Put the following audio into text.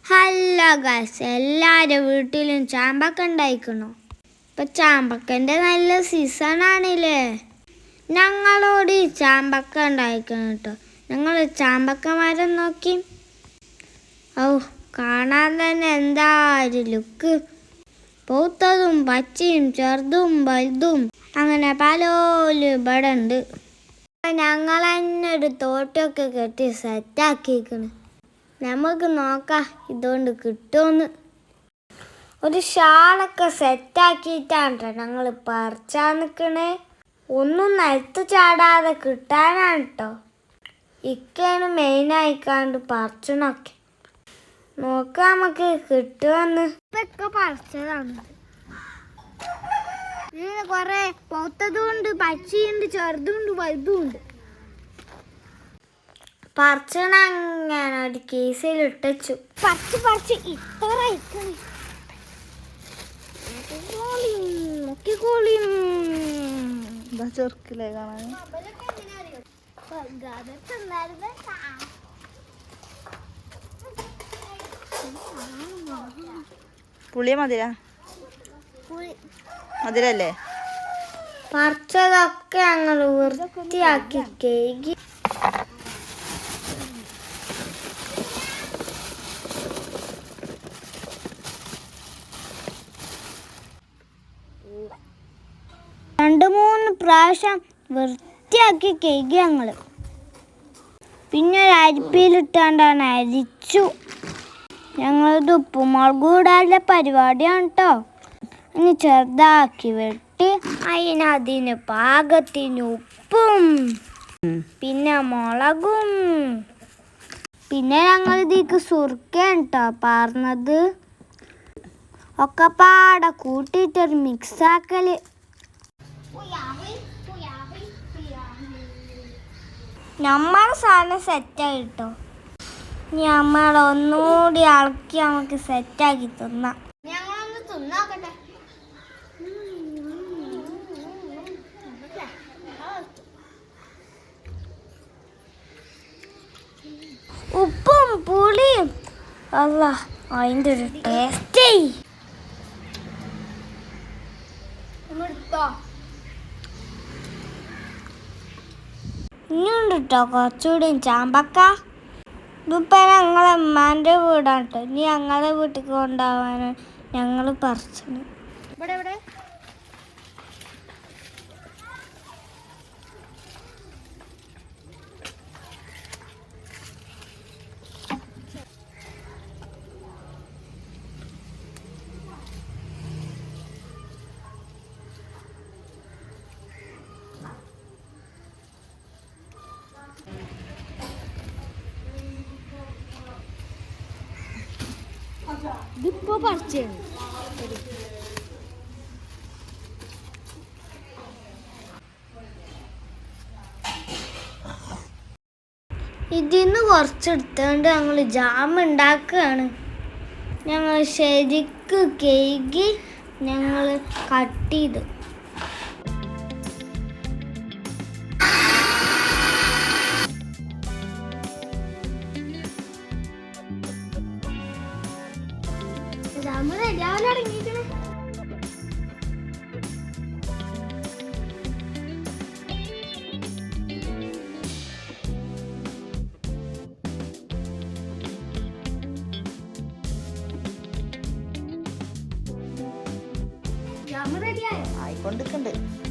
Hello guys, എല്ലാവരുടെ വീട്ടിലും ചാമ്പക്ക ഉണ്ടായിക്കണോ? ഇപ്പൊ ചാമ്പക്കൻ്റെ നല്ല സീസൺ ആണില്ലേ. ഞങ്ങളോട് ഈ ചാമ്പക്ക ഉണ്ടായിക്കണം കേട്ടോ. ഞങ്ങൾ ചാമ്പക്ക മരം നോക്കി. കാണാൻ തന്നെ എന്താ ഒരു ലുക്ക്. പൂത്തതും പച്ചയും ചെറുതും വലുതും അങ്ങനെ പലോലും ഇവിടെ ഉണ്ട്. ഞങ്ങൾ തന്നെ ഒരു തോട്ടമൊക്കെ കെട്ടി സെറ്റാക്കിയിരിക്കണ്. നമുക്ക് നോക്കാം ഇതുകൊണ്ട് കിട്ടുമെന്ന്. ഒരു ഷാളൊക്കെ സെറ്റാക്കിയിട്ടാണ് ഞങ്ങൾ പറിച്ചാൽ നിൽക്കണേ. ഒന്നും നിലത്ത് ചാടാതെ കിട്ടാനാണ് കേട്ടോ. ഇക്കാണ് മെയിനായിക്കാണ്ട് പറിച്ചണൊക്കെ. നോക്കാം നമുക്ക് കിട്ടുമെന്ന്. ഇതൊക്കെ പറിച്ചതാണ്. ഇതിന് കുറെ പൊത്തതുണ്ട്, പച്ചയുണ്ട്, ചെറുതുണ്ട്, വലുതുണ്ട്. പറിച്ചണങ്ങനെ ഒരു കേസിൽ ഇട്ടു. പറിച്ച് ഇത്ര ചെറുക്കില്ലേ കാണാൻ. പുളിയ മധുരല്ലേ? പറിച്ചതൊക്കെ ഞങ്ങൾ വൃത്തിയാക്കി കേകി. രണ്ട് മൂന്ന് പ്രാവശ്യം വൃത്തിയാക്കി കേകി ഞങ്ങൾ. പിന്നെ ഒരു അരിപ്പിയിലിട്ടാണ്ടാണ് അരിച്ചു. ഞങ്ങളത് ഉപ്പുമുളക് കൂടാനുള്ള പരിപാടിയാണ് കേട്ടോ. ഇനി ചെറുതാക്കി വെട്ടി അതിന് പാകത്തിന് ഉപ്പും പിന്നെ മുളകും പിന്നെ ഞങ്ങൾ ഇതിക്ക് സുർക്കയാണ് കേട്ടോ പാർന്നത്. ഒക്കെ പാടെ കൂട്ടിയിട്ടൊരു മിക്സാക്കല്. നമ്മളെ സാധനം സെറ്റായി കേട്ടോ. ഇനി നമ്മളൊന്നുകൂടി ഇളക്കി നമുക്ക് സെറ്റാക്കി തിന്നാം. ഞങ്ങളൊന്ന് തിന്നാക്കട്ടെ. ഉപ്പും പുളിയും അതിൻ്റെ ഒരു ടേസ്റ്റേ. ഇനിയുണ്ട് കേട്ടോ കുറച്ചുകൂടി ചാമ്പക്ക. ഇതിപ്പോൾ ഞങ്ങളെ അമ്മാൻ്റെ വീടാണ് കേട്ടോ. ഇനി ഞങ്ങളെ വീട്ടിൽ കൊണ്ടുപോകാനാണ് ഞങ്ങൾ പറിച്ചത്. ഇവിടെ ഇതിപ്പോ പറിച്ചാണ്. ഇതിന്ന് കുറച്ചെടുത്തുകൊണ്ട് ഞങ്ങൾ ജാം ഉണ്ടാക്കുകയാണ്. ഞങ്ങൾ ശരിക്ക് കേകി ഞങ്ങൾ കട്ട് ചെയ്തു. ആയിക്കൊണ്ടിരിക്കുന്നുണ്ട്.